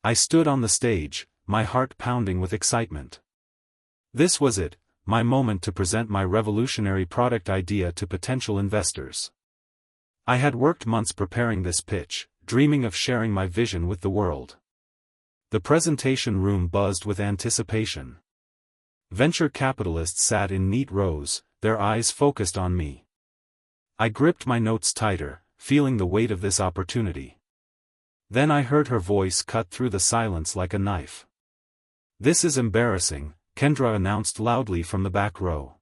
I stood on the stage, my heart pounding with excitement. This was it, my moment to present my revolutionary product idea to potential investors. I had worked months preparing this pitch, dreaming of sharing my vision with the world. The presentation room buzzed with anticipation. Venture capitalists sat in neat rows, their eyes focused on me. I gripped my notes tighter, feeling the weight of this opportunity. Then I heard her voice cut through the silence like a knife. "This is embarrassing," Kendra announced loudly from the back row.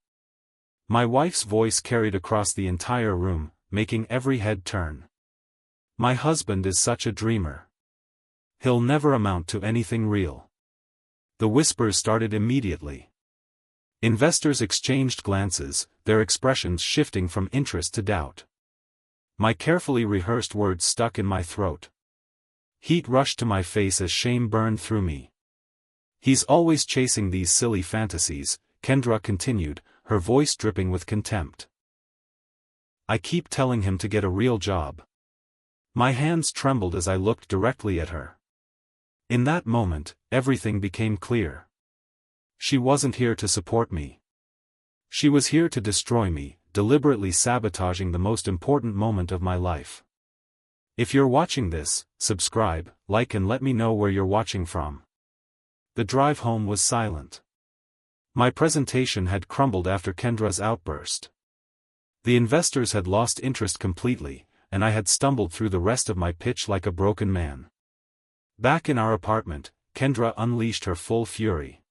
My wife's voice carried across the entire room, making every head turn. "My husband is such a dreamer. He'll never amount to anything real." The whispers started immediately. Investors exchanged glances, their expressions shifting from interest to doubt. My carefully rehearsed words stuck in my throat. Heat rushed to my face as shame burned through me. "He's always chasing these silly fantasies," Kendra continued, her voice dripping with contempt. "I keep telling him to get a real job." My hands trembled as I looked directly at her. In that moment, everything became clear. She wasn't here to support me. She was here to destroy me, deliberately sabotaging the most important moment of my life. If you're watching this, subscribe, like and let me know where you're watching from. The drive home was silent. My presentation had crumbled after Kendra's outburst. The investors had lost interest completely, and I had stumbled through the rest of my pitch like a broken man. Back in our apartment, Kendra unleashed her full fury.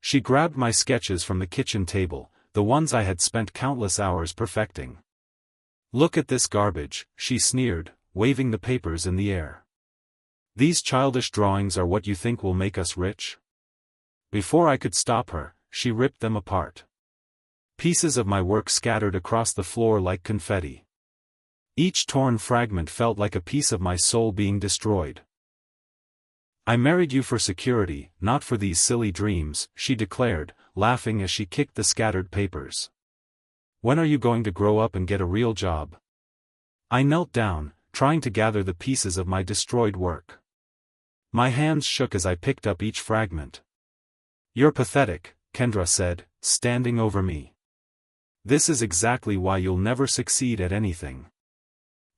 She grabbed my sketches from the kitchen table, the ones I had spent countless hours perfecting. "Look at this garbage," she sneered, waving the papers in the air. "These childish drawings are what you think will make us rich?" Before I could stop her, she ripped them apart. Pieces of my work scattered across the floor like confetti. Each torn fragment felt like a piece of my soul being destroyed. "I married you for security, not for these silly dreams," she declared, laughing as she kicked the scattered papers. "When are you going to grow up and get a real job?" I knelt down, trying to gather the pieces of my destroyed work. My hands shook as I picked up each fragment. "You're pathetic," Kendra said, standing over me. "This is exactly why you'll never succeed at anything."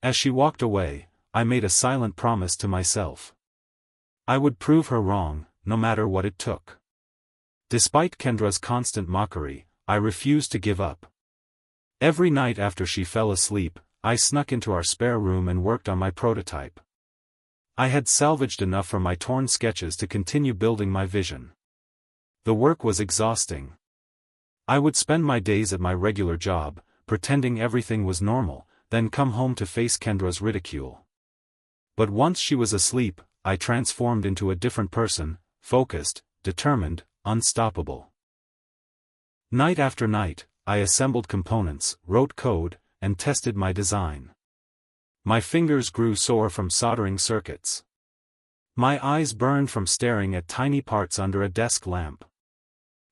As she walked away, I made a silent promise to myself. I would prove her wrong, no matter what it took. Despite Kendra's constant mockery, I refused to give up. Every night after she fell asleep, I snuck into our spare room and worked on my prototype. I had salvaged enough from my torn sketches to continue building my vision. The work was exhausting. I would spend my days at my regular job, pretending everything was normal, then come home to face Kendra's ridicule. But once she was asleep, I transformed into a different person, focused, determined, unstoppable. Night after night, I assembled components, wrote code, and tested my design. My fingers grew sore from soldering circuits. My eyes burned from staring at tiny parts under a desk lamp.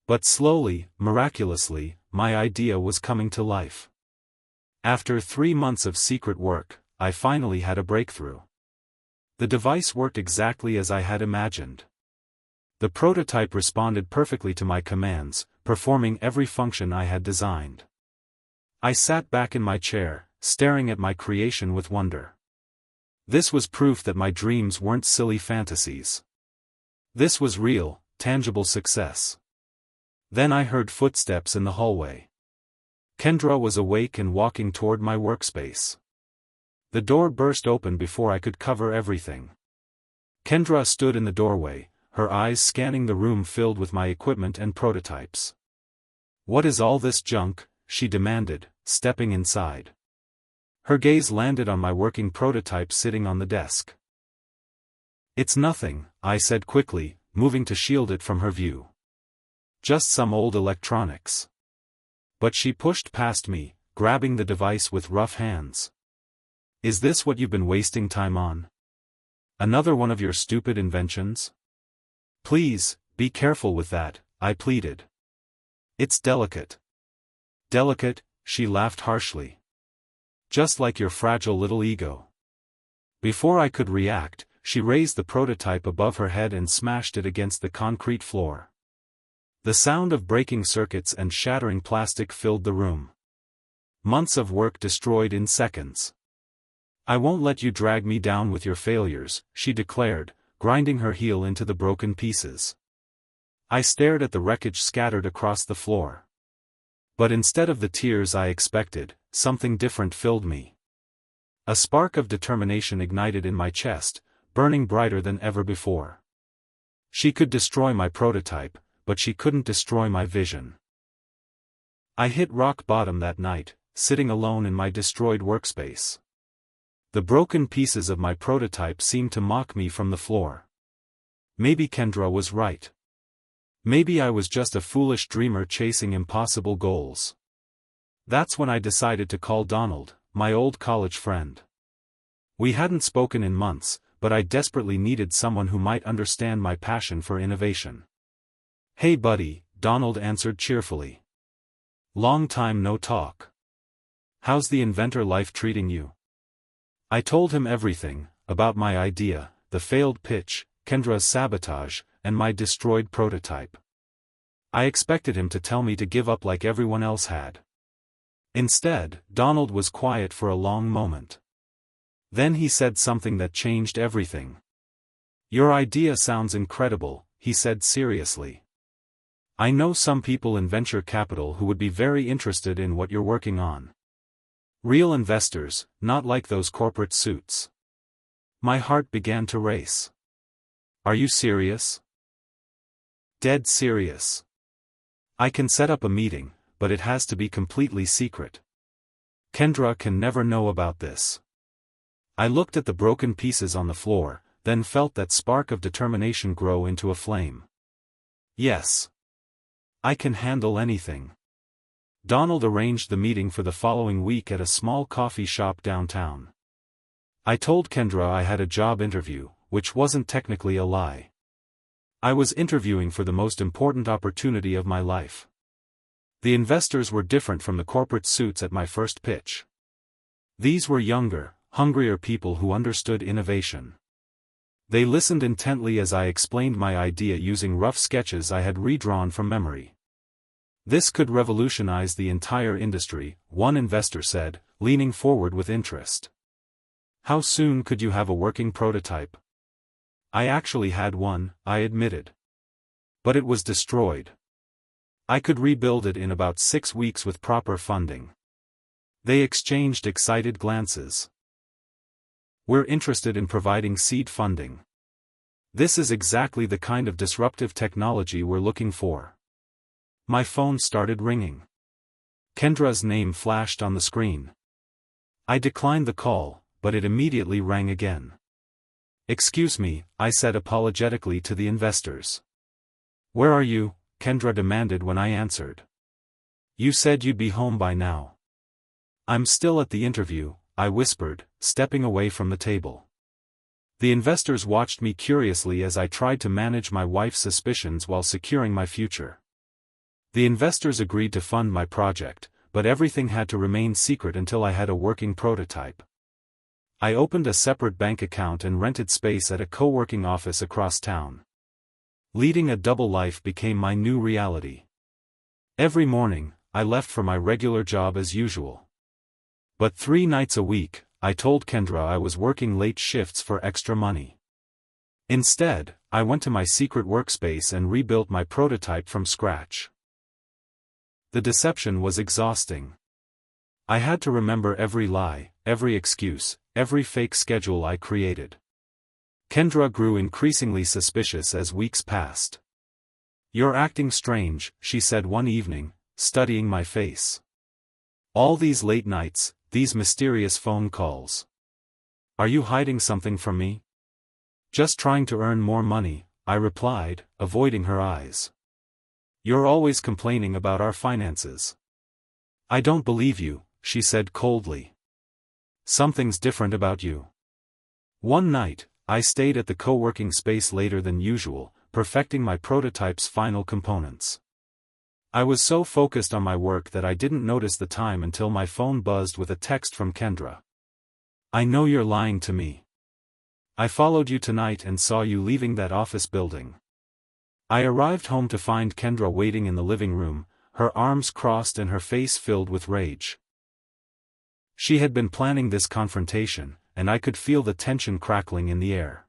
But slowly, miraculously, my idea was coming to life. After 3 months of secret work, I finally had a breakthrough. The device worked exactly as I had imagined. The prototype responded perfectly to my commands, performing every function I had designed. I sat back in my chair, staring at my creation with wonder. This was proof that my dreams weren't silly fantasies. This was real, tangible success. Then I heard footsteps in the hallway. Kendra was awake and walking toward my workspace. The door burst open before I could cover everything. Kendra stood in the doorway, her eyes scanning the room filled with my equipment and prototypes. "What is all this junk?" she demanded, stepping inside. Her gaze landed on my working prototype sitting on the desk. "It's nothing," I said quickly, moving to shield it from her view. "Just some old electronics." But she pushed past me, grabbing the device with rough hands. "Is this what you've been wasting time on? Another one of your stupid inventions? Please, be careful with that," I pleaded. "It's delicate." "Delicate?" she laughed harshly. "Just like your fragile little ego." Before I could react, she raised the prototype above her head and smashed it against the concrete floor. The sound of breaking circuits and shattering plastic filled the room. Months of work destroyed in seconds. "I won't let you drag me down with your failures," she declared, grinding her heel into the broken pieces. I stared at the wreckage scattered across the floor. But instead of the tears I expected, something different filled me. A spark of determination ignited in my chest, burning brighter than ever before. She could destroy my prototype, but she couldn't destroy my vision. I hit rock bottom that night, sitting alone in my destroyed workspace. The broken pieces of my prototype seemed to mock me from the floor. Maybe Kendra was right. Maybe I was just a foolish dreamer chasing impossible goals. That's when I decided to call Donald, my old college friend. We hadn't spoken in months, but I desperately needed someone who might understand my passion for innovation. "Hey buddy," Donald answered cheerfully. "Long time no talk. How's the inventor life treating you?" I told him everything, about my idea, the failed pitch, Kendra's sabotage, and my destroyed prototype. I expected him to tell me to give up like everyone else had. Instead, Donald was quiet for a long moment. Then he said something that changed everything. "Your idea sounds incredible," he said seriously. "I know some people in venture capital who would be very interested in what you're working on. Real investors, not like those corporate suits." My heart began to race. "Are you serious?" "Dead serious. I can set up a meeting, but it has to be completely secret. Kendra can never know about this." I looked at the broken pieces on the floor, then felt that spark of determination grow into a flame. "Yes. I can handle anything." Donald arranged the meeting for the following week at a small coffee shop downtown. I told Kendra I had a job interview, which wasn't technically a lie. I was interviewing for the most important opportunity of my life. The investors were different from the corporate suits at my first pitch. These were younger, hungrier people who understood innovation. They listened intently as I explained my idea using rough sketches I had redrawn from memory. "This could revolutionize the entire industry," one investor said, leaning forward with interest. "How soon could you have a working prototype?" "I actually had one," I admitted. "But it was destroyed. I could rebuild it in about 6 weeks with proper funding." They exchanged excited glances. "We're interested in providing seed funding. This is exactly the kind of disruptive technology we're looking for." My phone started ringing. Kendra's name flashed on the screen. I declined the call, but it immediately rang again. "Excuse me," I said apologetically to the investors. "Where are you?" Kendra demanded when I answered. "You said you'd be home by now." "I'm still at the interview," I whispered, stepping away from the table. The investors watched me curiously as I tried to manage my wife's suspicions while securing my future. The investors agreed to fund my project, but everything had to remain secret until I had a working prototype. I opened a separate bank account and rented space at a co-working office across town. Leading a double life became my new reality. Every morning, I left for my regular job as usual. But 3 nights a week, I told Kendra I was working late shifts for extra money. Instead, I went to my secret workspace and rebuilt my prototype from scratch. The deception was exhausting. I had to remember every lie, every excuse, every fake schedule I created. Kendra grew increasingly suspicious as weeks passed. "You're acting strange," she said one evening, studying my face. "All these late nights, these mysterious phone calls. Are you hiding something from me?" "Just trying to earn more money," I replied, avoiding her eyes. "You're always complaining about our finances." "I don't believe you," she said coldly. "Something's different about you." One night, I stayed at the co-working space later than usual, perfecting my prototype's final components. I was so focused on my work that I didn't notice the time until my phone buzzed with a text from Kendra. "I know you're lying to me." I followed you tonight and saw you leaving that office building. I arrived home to find Kendra waiting in the living room, her arms crossed and her face filled with rage. She had been planning this confrontation, and I could feel the tension crackling in the air.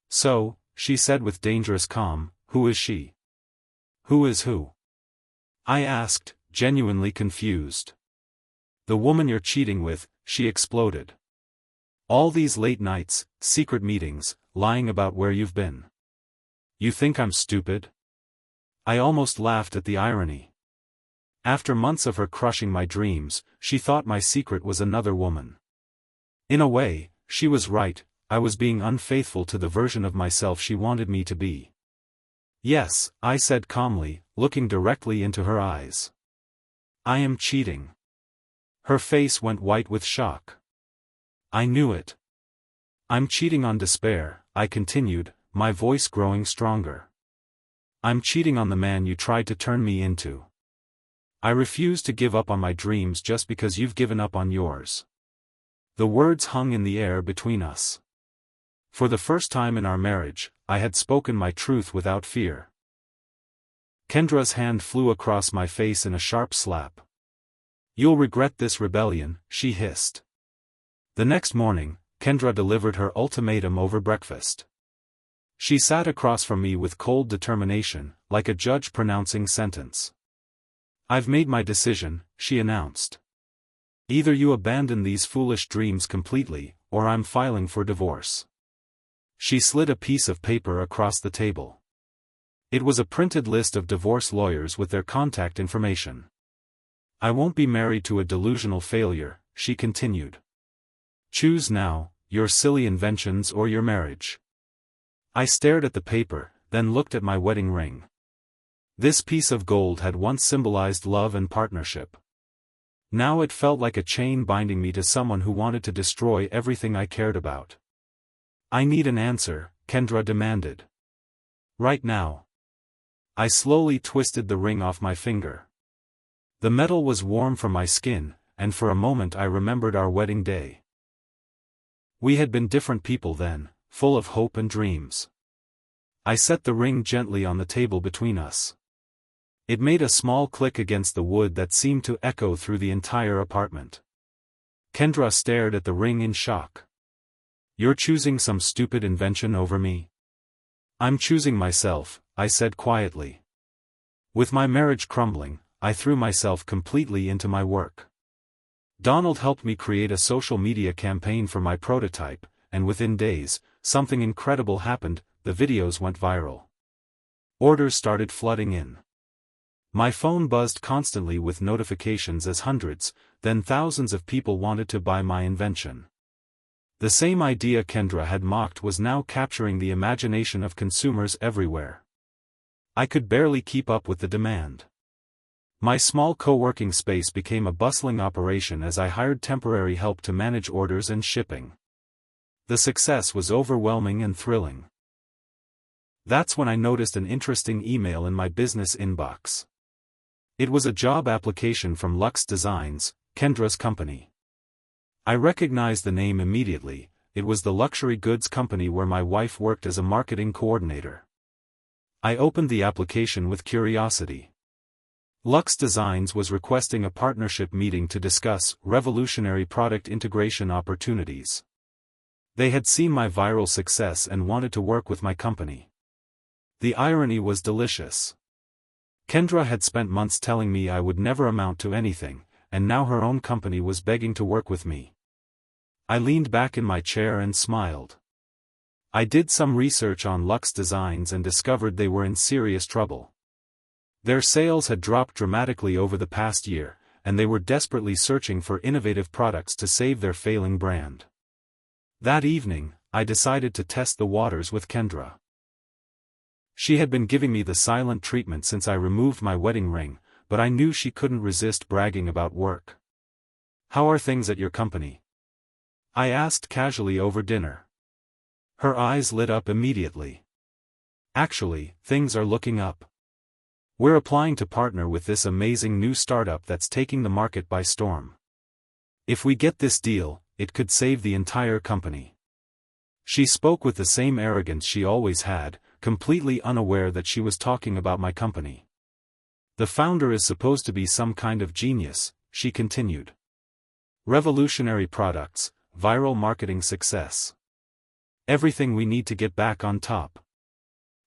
"So," she said with dangerous calm, "who is she?" "Who is who?" I asked, genuinely confused. "The woman you're cheating with," she exploded. "All these late nights, secret meetings, lying about where you've been. You think I'm stupid?" I almost laughed at the irony. After months of her crushing my dreams, she thought my secret was another woman. In a way, she was right. I was being unfaithful to the version of myself she wanted me to be. "Yes," I said calmly, looking directly into her eyes. "I am cheating." Her face went white with shock. "I knew it." "I'm cheating on despair," I continued, my voice growing stronger. "I'm cheating on the man you tried to turn me into. I refuse to give up on my dreams just because you've given up on yours." The words hung in the air between us. For the first time in our marriage, I had spoken my truth without fear. Kendra's hand flew across my face in a sharp slap. "You'll regret this rebellion," she hissed. The next morning, Kendra delivered her ultimatum over breakfast. She sat across from me with cold determination, like a judge pronouncing sentence. "I've made my decision," she announced. "Either you abandon these foolish dreams completely, or I'm filing for divorce." She slid a piece of paper across the table. It was a printed list of divorce lawyers with their contact information. "I won't be married to a delusional failure," she continued. "Choose now, your silly inventions or your marriage." I stared at the paper, then looked at my wedding ring. This piece of gold had once symbolized love and partnership. Now it felt like a chain binding me to someone who wanted to destroy everything I cared about. "I need an answer," Kendra demanded. "Right now." I slowly twisted the ring off my finger. The metal was warm from my skin, and for a moment I remembered our wedding day. We had been different people then, full of hope and dreams. I set the ring gently on the table between us. It made a small click against the wood that seemed to echo through the entire apartment. Kendra stared at the ring in shock. "You're choosing some stupid invention over me?" "I'm choosing myself," I said quietly. With my marriage crumbling, I threw myself completely into my work. Donald helped me create a social media campaign for my prototype, and within days, something incredible happened. The videos went viral. Orders started flooding in. My phone buzzed constantly with notifications as hundreds, then thousands of people wanted to buy my invention. The same idea Kendra had mocked was now capturing the imagination of consumers everywhere. I could barely keep up with the demand. My small co-working space became a bustling operation as I hired temporary help to manage orders and shipping. The success was overwhelming and thrilling. That's when I noticed an interesting email in my business inbox. It was a job application from Lux Designs, Kendra's company. I recognized the name immediately. It was the luxury goods company where my wife worked as a marketing coordinator. I opened the application with curiosity. Lux Designs was requesting a partnership meeting to discuss revolutionary product integration opportunities. They had seen my viral success and wanted to work with my company. The irony was delicious. Kendra had spent months telling me I would never amount to anything, and now her own company was begging to work with me. I leaned back in my chair and smiled. I did some research on Lux Designs and discovered they were in serious trouble. Their sales had dropped dramatically over the past year, and they were desperately searching for innovative products to save their failing brand. That evening, I decided to test the waters with Kendra. She had been giving me the silent treatment since I removed my wedding ring, but I knew she couldn't resist bragging about work. "How are things at your company?" I asked casually over dinner. Her eyes lit up immediately. "Actually, things are looking up. We're applying to partner with this amazing new startup that's taking the market by storm. If we get this deal, it could save the entire company." She spoke with the same arrogance she always had, completely unaware that she was talking about my company. The founder is supposed to be some kind of genius, she continued. Revolutionary products, viral marketing success. Everything we need to get back on top.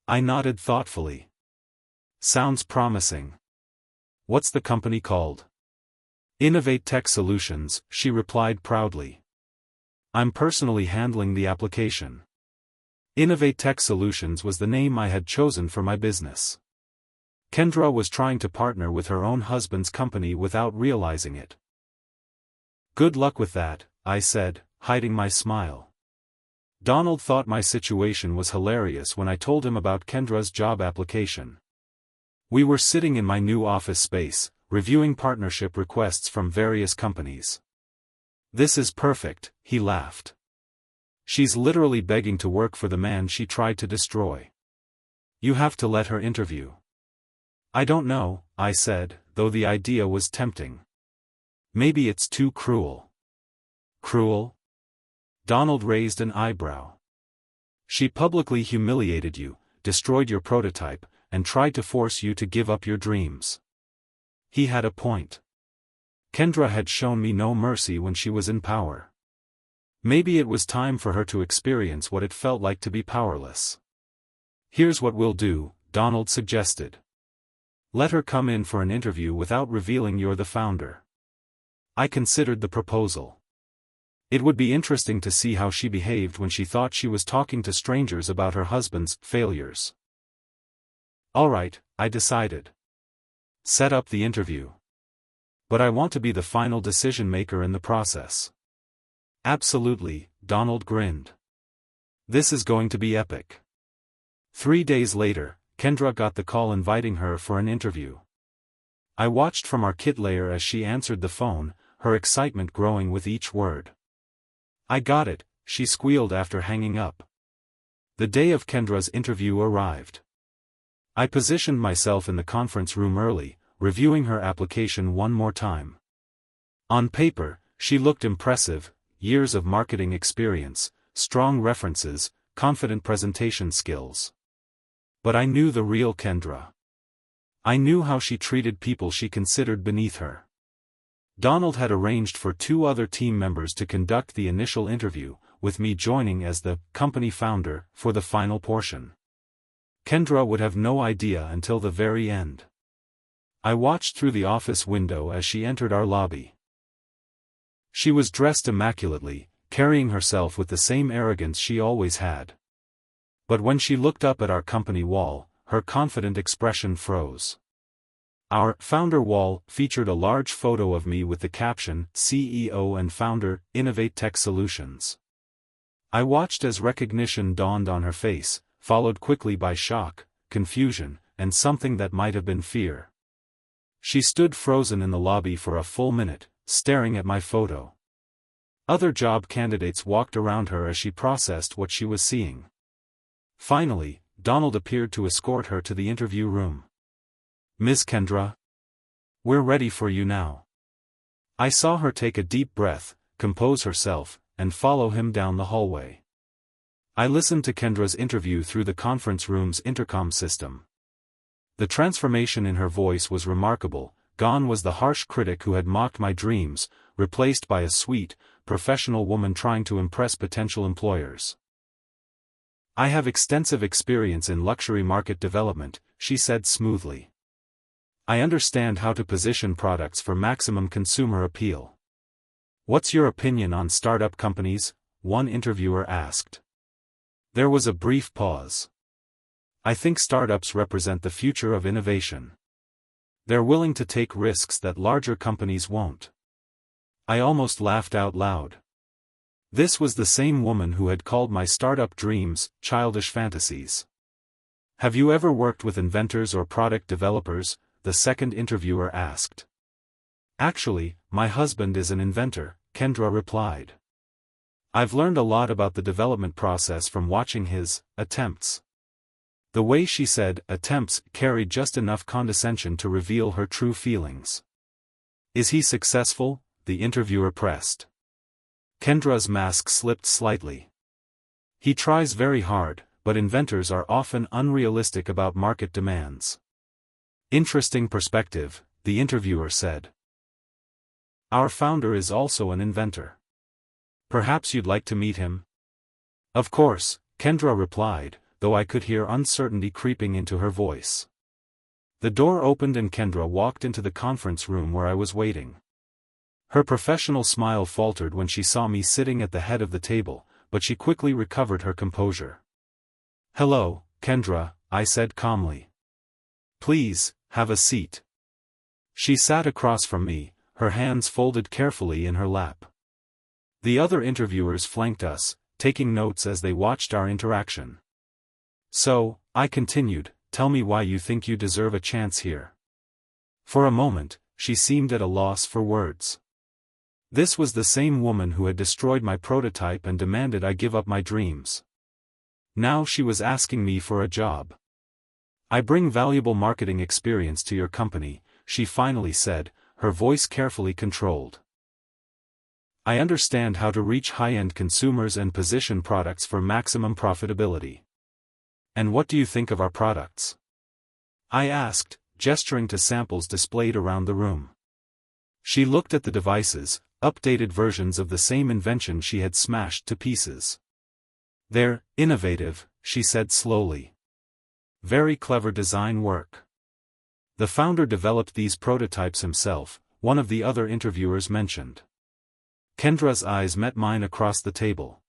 I nodded thoughtfully. Sounds promising. What's the company called? Innovate Tech Solutions, she replied proudly. I'm personally handling the application. Innovate Tech Solutions was the name I had chosen for my business. Kendra was trying to partner with her own husband's company without realizing it. Good luck with that, I said, hiding my smile. Donald thought my situation was hilarious when I told him about Kendra's job application. We were sitting in my new office space, reviewing partnership requests from various companies. This is perfect, he laughed. She's literally begging to work for the man she tried to destroy. You have to let her interview. I don't know, I said, though the idea was tempting. Maybe it's too cruel. Cruel? Donald raised an eyebrow. She publicly humiliated you, destroyed your prototype, and tried to force you to give up your dreams. He had a point. Kendra had shown me no mercy when she was in power. Maybe it was time for her to experience what it felt like to be powerless. Here's what we'll do, Donald suggested. Let her come in for an interview without revealing you're the founder. I considered the proposal. It would be interesting to see how she behaved when she thought she was talking to strangers about her husband's failures. All right, I decided. Set up the interview. But I want to be the final decision maker in the process. Absolutely, Donald grinned. This is going to be epic. 3 days later, Kendra got the call inviting her for an interview. I watched from our kit layer as she answered the phone, her excitement growing with each word. I got it, she squealed after hanging up. The day of Kendra's interview arrived. I positioned myself in the conference room early, reviewing her application one more time. On paper, she looked impressive, years of marketing experience, strong references, confident presentation skills. But I knew the real Kendra. I knew how she treated people she considered beneath her. Donald had arranged for 2 other team members to conduct the initial interview, with me joining as the company founder for the final portion. Kendra would have no idea until the very end. I watched through the office window as she entered our lobby. She was dressed immaculately, carrying herself with the same arrogance she always had. But when she looked up at our company wall, her confident expression froze. Our founder wall featured a large photo of me with the caption, CEO and founder, Innovate Tech Solutions. I watched as recognition dawned on her face, followed quickly by shock, confusion, and something that might have been fear. She stood frozen in the lobby for a full minute, staring at my photo. Other job candidates walked around her as she processed what she was seeing. Finally, Donald appeared to escort her to the interview room. Miss Kendra? We're ready for you now. I saw her take a deep breath, compose herself, and follow him down the hallway. I listened to Kendra's interview through the conference room's intercom system. The transformation in her voice was remarkable. Gone was the harsh critic who had mocked my dreams, replaced by a sweet, professional woman trying to impress potential employers. I have extensive experience in luxury market development, she said smoothly. I understand how to position products for maximum consumer appeal. What's your opinion on startup companies? One interviewer asked. There was a brief pause. I think startups represent the future of innovation. They're willing to take risks that larger companies won't. I almost laughed out loud. This was the same woman who had called my startup dreams childish fantasies. Have you ever worked with inventors or product developers? The second interviewer asked. Actually, my husband is an inventor, Kendra replied. I've learned a lot about the development process from watching his attempts. The way she said attempts carried just enough condescension to reveal her true feelings. Is he successful? The interviewer pressed. Kendra's mask slipped slightly. He tries very hard, but inventors are often unrealistic about market demands. Interesting perspective, the interviewer said. Our founder is also an inventor. Perhaps you'd like to meet him? Of course, Kendra replied, though I could hear uncertainty creeping into her voice. The door opened and Kendra walked into the conference room where I was waiting. Her professional smile faltered when she saw me sitting at the head of the table, but she quickly recovered her composure. Hello, Kendra, I said calmly. Please, have a seat. She sat across from me, her hands folded carefully in her lap. The other interviewers flanked us, taking notes as they watched our interaction. So, I continued, tell me why you think you deserve a chance here. For a moment, she seemed at a loss for words. This was the same woman who had destroyed my prototype and demanded I give up my dreams. Now she was asking me for a job. I bring valuable marketing experience to your company, she finally said, her voice carefully controlled. I understand how to reach high-end consumers and position products for maximum profitability. And what do you think of our products? I asked, gesturing to samples displayed around the room. She looked at the devices, updated versions of the same invention she had smashed to pieces. They're innovative, she said slowly. Very clever design work. The founder developed these prototypes himself, one of the other interviewers mentioned. Kendra's eyes met mine across the table.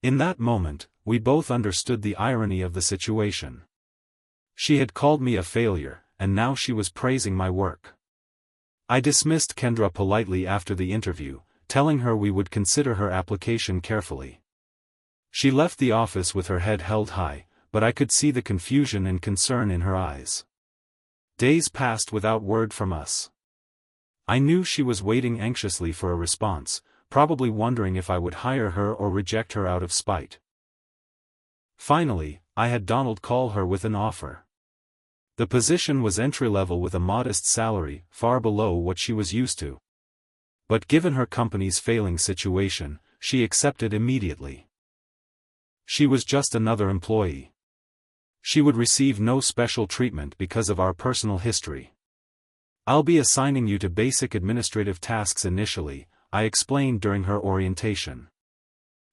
In that moment, we both understood the irony of the situation. She had called me a failure, and now she was praising my work. I dismissed Kendra politely after the interview, telling her we would consider her application carefully. She left the office with her head held high, but I could see the confusion and concern in her eyes. Days passed without word from us. I knew she was waiting anxiously for a response, probably wondering if I would hire her or reject her out of spite. Finally, I had Donald call her with an offer. The position was entry-level with a modest salary, far below what she was used to. But given her company's failing situation, she accepted immediately. She was just another employee. She would receive no special treatment because of our personal history. I'll be assigning you to basic administrative tasks initially, I explained during her orientation.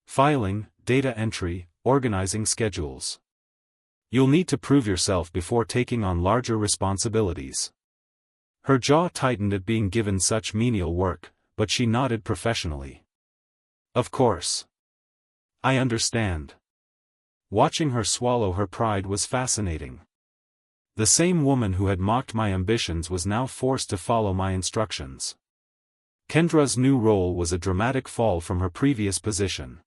Filing, data entry, organizing schedules. You'll need to prove yourself before taking on larger responsibilities. Her jaw tightened at being given such menial work, but she nodded professionally. Of course. I understand. Watching her swallow her pride was fascinating. The same woman who had mocked my ambitions was now forced to follow my instructions. Kendra's new role was a dramatic fall from her previous position.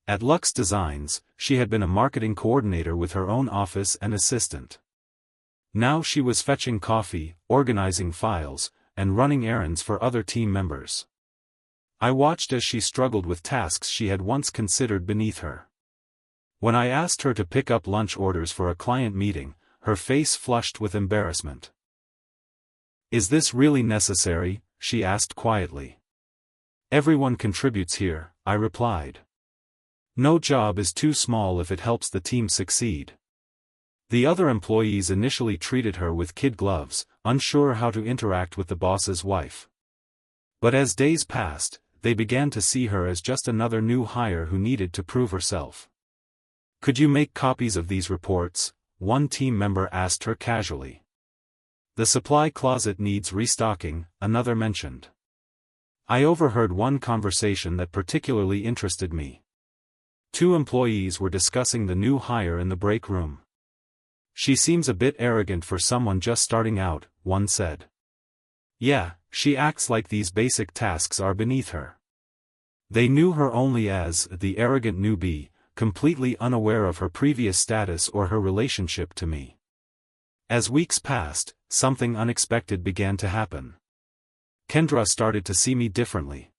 At Lux Designs, she had been a marketing coordinator with her own office and assistant. Now she was fetching coffee, organizing files, and running errands for other team members. I watched as she struggled with tasks she had once considered beneath her. When I asked her to pick up lunch orders for a client meeting, her face flushed with embarrassment. Is this really necessary? She asked quietly. Everyone contributes here, I replied. No job is too small if it helps the team succeed. The other employees initially treated her with kid gloves, unsure how to interact with the boss's wife. But as days passed, they began to see her as just another new hire who needed to prove herself. Could you make copies of these reports? One team member asked her casually. The supply closet needs restocking, another mentioned. I overheard one conversation that particularly interested me. Two employees were discussing the new hire in the break room. She seems a bit arrogant for someone just starting out, one said. Yeah, she acts like these basic tasks are beneath her. They knew her only as the arrogant newbie, completely unaware of her previous status or her relationship to me. As weeks passed, something unexpected began to happen. Kendra started to see me differently.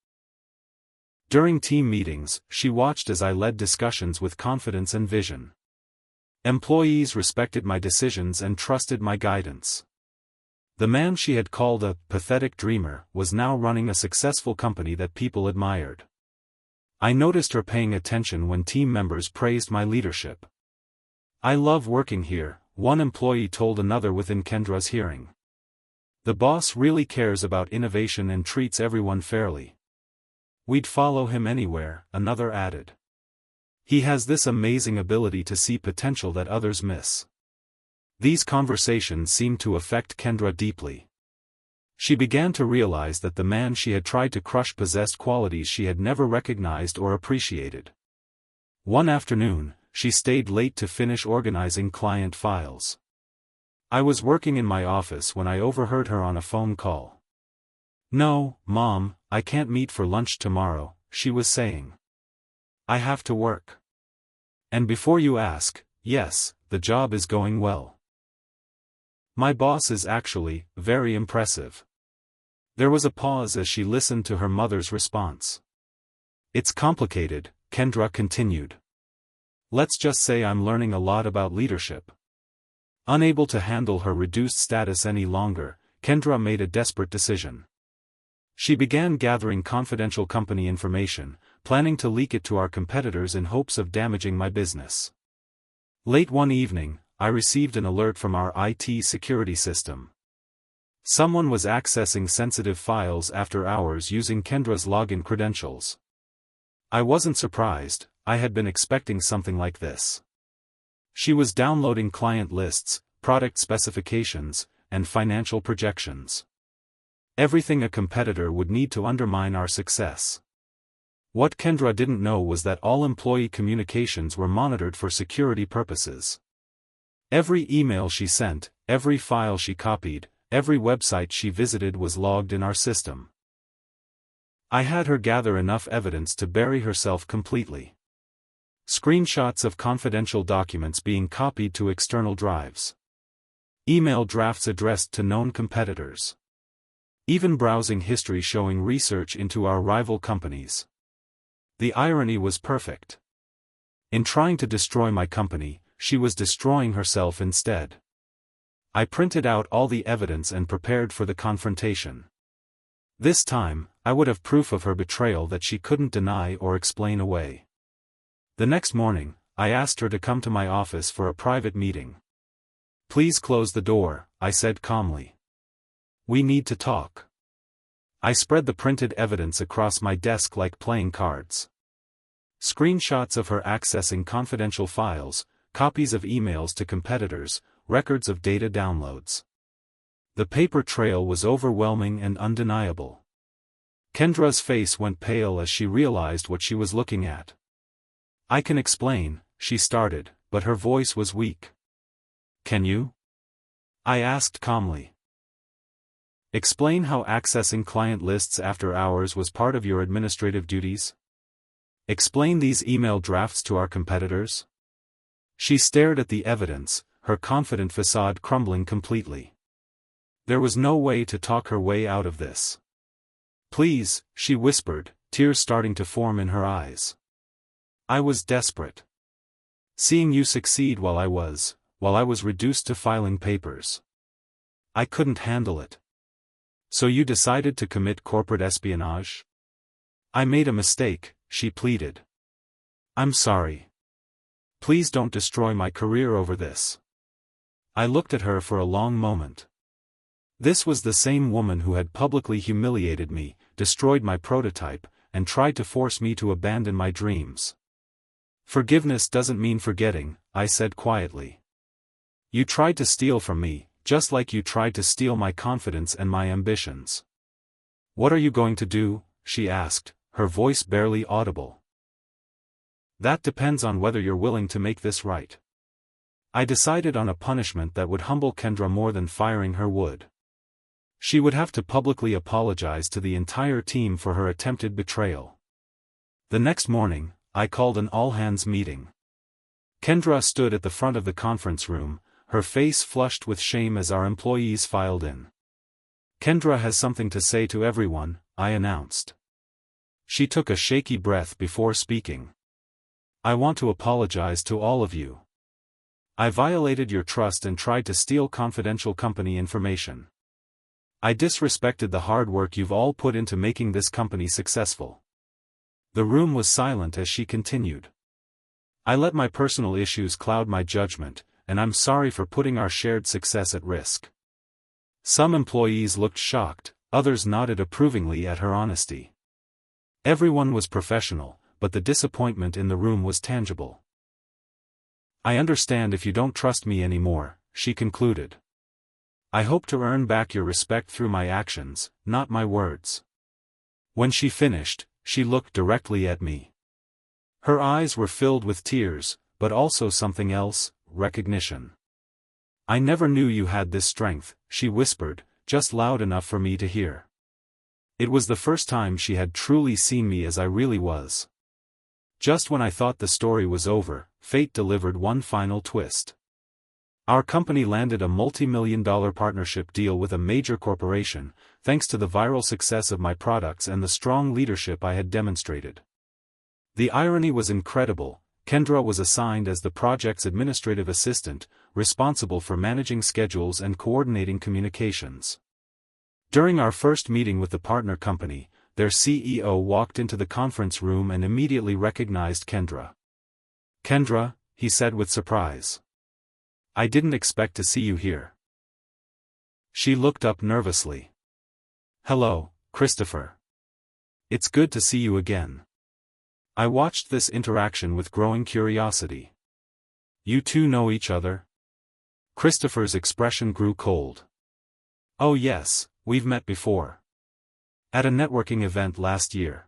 During team meetings, she watched as I led discussions with confidence and vision. Employees respected my decisions and trusted my guidance. The man she had called a pathetic dreamer was now running a successful company that people admired. I noticed her paying attention when team members praised my leadership. "I love working here," one employee told another within Kendra's hearing. "The boss really cares about innovation and treats everyone fairly. We'd follow him anywhere," another added. "He has this amazing ability to see potential that others miss." These conversations seemed to affect Kendra deeply. She began to realize that the man she had tried to crush possessed qualities she had never recognized or appreciated. One afternoon, she stayed late to finish organizing client files. I was working in my office when I overheard her on a phone call. "No, Mom, I can't meet for lunch tomorrow," she was saying. "I have to work. And before you ask, yes, the job is going well. My boss is actually very impressive." There was a pause as she listened to her mother's response. "It's complicated," Kendra continued. "Let's just say I'm learning a lot about leadership." Unable to handle her reduced status any longer, Kendra made a desperate decision. She began gathering confidential company information, planning to leak it to our competitors in hopes of damaging my business. Late one evening, I received an alert from our IT security system. Someone was accessing sensitive files after hours using Kendra's login credentials. I wasn't surprised, I had been expecting something like this. She was downloading client lists, product specifications, and financial projections. Everything a competitor would need to undermine our success. What Kendra didn't know was that all employee communications were monitored for security purposes. Every email she sent, every file she copied, every website she visited was logged in our system. I had her gather enough evidence to bury herself completely. Screenshots of confidential documents being copied to external drives. Email drafts addressed to known competitors. Even browsing history showing research into our rival companies. The irony was perfect. In trying to destroy my company, she was destroying herself instead. I printed out all the evidence and prepared for the confrontation. This time, I would have proof of her betrayal that she couldn't deny or explain away. The next morning, I asked her to come to my office for a private meeting. "Please close the door," I said calmly. "We need to talk." I spread the printed evidence across my desk like playing cards. Screenshots of her accessing confidential files, copies of emails to competitors, records of data downloads. The paper trail was overwhelming and undeniable. Kendra's face went pale as she realized what she was looking at. "I can explain," she started, but her voice was weak. "Can you?" I asked calmly. "Explain how accessing client lists after hours was part of your administrative duties? Explain these email drafts to our competitors?" She stared at the evidence, her confident facade crumbling completely. There was no way to talk her way out of this. "Please," she whispered, tears starting to form in her eyes. I was desperate. Seeing you succeed while I was reduced to filing papers. I couldn't handle it. "So you decided to commit corporate espionage?" "I made a mistake," she pleaded. "I'm sorry. Please don't destroy my career over this." I looked at her for a long moment. This was the same woman who had publicly humiliated me, destroyed my prototype, and tried to force me to abandon my dreams. "Forgiveness doesn't mean forgetting," I said quietly. "You tried to steal from me, just like you tried to steal my confidence and my ambitions." "What are you going to do?" she asked, her voice barely audible. "That depends on whether you're willing to make this right." I decided on a punishment that would humble Kendra more than firing her would. She would have to publicly apologize to the entire team for her attempted betrayal. The next morning, I called an all-hands meeting. Kendra stood at the front of the conference room, her face flushed with shame as our employees filed in. "Kendra has something to say to everyone," I announced. She took a shaky breath before speaking. "I want to apologize to all of you. I violated your trust and tried to steal confidential company information. I disrespected the hard work you've all put into making this company successful. The room was silent as she continued. I let my personal issues cloud my judgment, and I'm sorry for putting our shared success at risk. Some employees looked shocked, others nodded approvingly at her honesty. Everyone was professional, but the disappointment in the room was tangible. I understand if you don't trust me anymore, she concluded. I hope to earn back your respect through my actions, not my words. When she finished, she looked directly at me. Her eyes were filled with tears, but also something else, recognition. I never knew you had this strength, she whispered, just loud enough for me to hear. It was the first time she had truly seen me as I really was. Just when I thought the story was over, fate delivered one final twist. Our company landed a multi-million-dollar partnership deal with a major corporation, thanks to the viral success of my products and the strong leadership I had demonstrated. The irony was incredible. Kendra was assigned as the project's administrative assistant, responsible for managing schedules and coordinating communications. During our first meeting with the partner company, their CEO walked into the conference room and immediately recognized Kendra. "Kendra," he said with surprise. "I didn't expect to see you here." She looked up nervously. "Hello, Christopher. It's good to see you again." I watched this interaction with growing curiosity. "You two know each other?" Christopher's expression grew cold. "Oh yes, we've met before. At a networking event last year.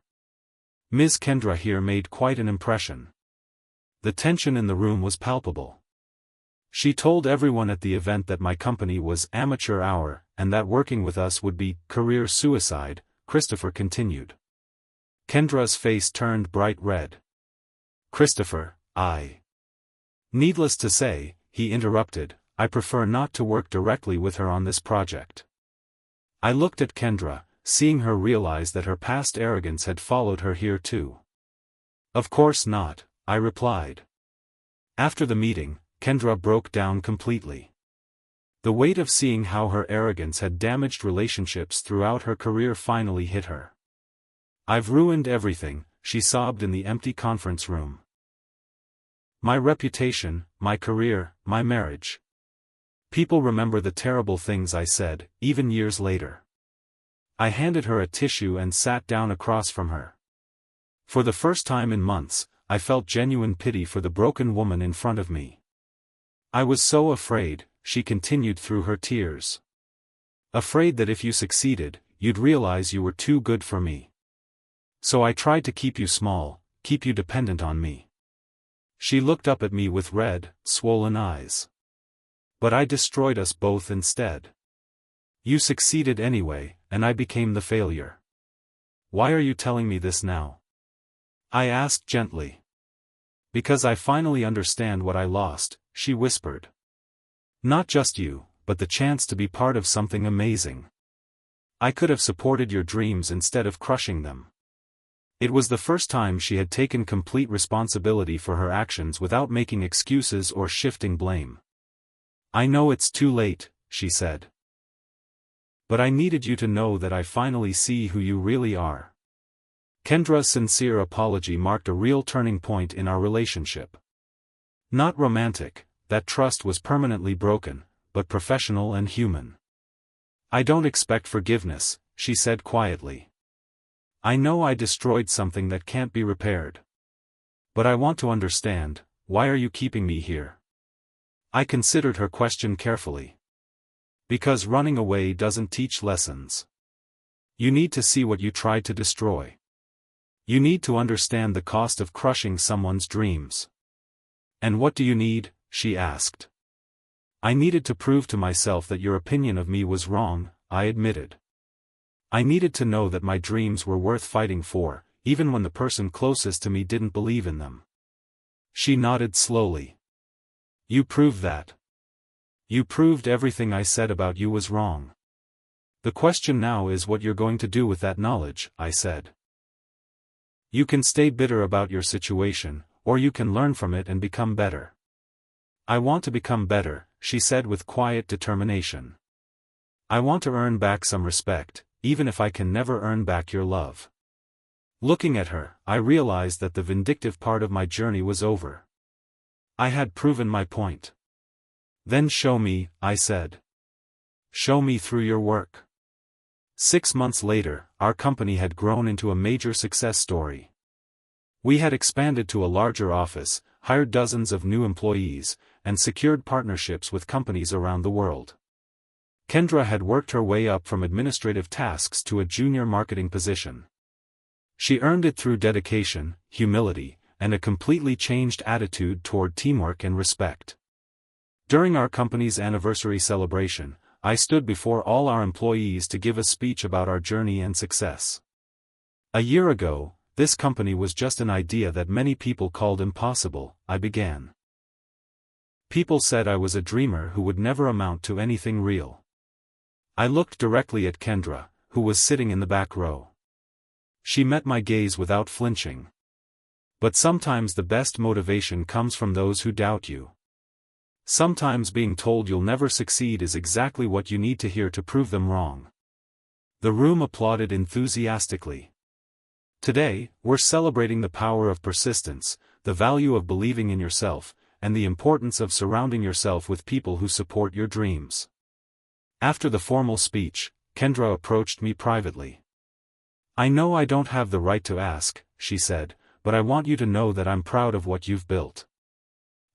Ms. Kendra here made quite an impression." The tension in the room was palpable. She told everyone at the event that my company was amateur hour, and that working with us would be career suicide, Christopher continued. Kendra's face turned bright red. "Christopher, Needless to say," he interrupted, "I prefer not to work directly with her on this project." I looked at Kendra, seeing her realize that her past arrogance had followed her here too. "Of course not," I replied. After the meeting, Kendra broke down completely. The weight of seeing how her arrogance had damaged relationships throughout her career finally hit her. "I've ruined everything," she sobbed in the empty conference room. "My reputation, my career, my marriage. People remember the terrible things I said, even years later." I handed her a tissue and sat down across from her. For the first time in months, I felt genuine pity for the broken woman in front of me. "I was so afraid," she continued through her tears. "Afraid that if you succeeded, you'd realize you were too good for me. So I tried to keep you small, keep you dependent on me." She looked up at me with red, swollen eyes. "But I destroyed us both instead. You succeeded anyway, and I became the failure. Why are you telling me this now?" I asked gently. "Because I finally understand what I lost," she whispered. "Not just you, but the chance to be part of something amazing. I could have supported your dreams instead of crushing them." It was the first time she had taken complete responsibility for her actions without making excuses or shifting blame. "I know it's too late," she said. "But I needed you to know that I finally see who you really are." Kendra's sincere apology marked a real turning point in our relationship. Not romantic, that trust was permanently broken, but professional and human. "I don't expect forgiveness," she said quietly. "I know I destroyed something that can't be repaired. But I want to understand, why are you keeping me here?" I considered her question carefully. "Because running away doesn't teach lessons. You need to see what you tried to destroy. You need to understand the cost of crushing someone's dreams." "And what do you need?" she asked. "I needed to prove to myself that your opinion of me was wrong," I admitted. "I needed to know that my dreams were worth fighting for, even when the person closest to me didn't believe in them." She nodded slowly. "You proved that. You proved everything I said about you was wrong. The question now is what you're going to do with that knowledge," I said. "You can stay bitter about your situation, or you can learn from it and become better." "I want to become better," she said with quiet determination. "I want to earn back some respect, even if I can never earn back your love." Looking at her, I realized that the vindictive part of my journey was over. I had proven my point. Then show me, I said. Show me through your work. 6 months later, our company had grown into a major success story. We had expanded to a larger office, hired dozens of new employees, and secured partnerships with companies around the world. Kendra had worked her way up from administrative tasks to a junior marketing position. She earned it through dedication, humility, and a completely changed attitude toward teamwork and respect. During our company's anniversary celebration, I stood before all our employees to give a speech about our journey and success. A year ago, this company was just an idea that many people called impossible, I began. People said I was a dreamer who would never amount to anything real. I looked directly at Kendra, who was sitting in the back row. She met my gaze without flinching. But sometimes the best motivation comes from those who doubt you. Sometimes being told you'll never succeed is exactly what you need to hear to prove them wrong. The room applauded enthusiastically. Today, we're celebrating the power of persistence, the value of believing in yourself, and the importance of surrounding yourself with people who support your dreams. After the formal speech, Kendra approached me privately. I know I don't have the right to ask, she said, but I want you to know that I'm proud of what you've built.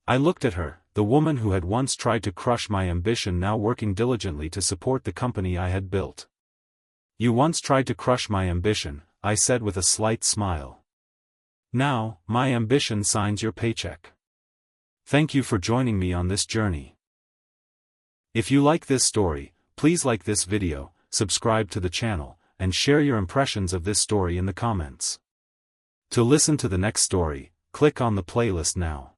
I looked at her, the woman who had once tried to crush my ambition now working diligently to support the company I had built. You once tried to crush my ambition, I said with a slight smile. Now, my ambition signs your paycheck. Thank you for joining me on this journey. If you like this story, please like this video, subscribe to the channel, and share your impressions of this story in the comments. To listen to the next story, click on the playlist now.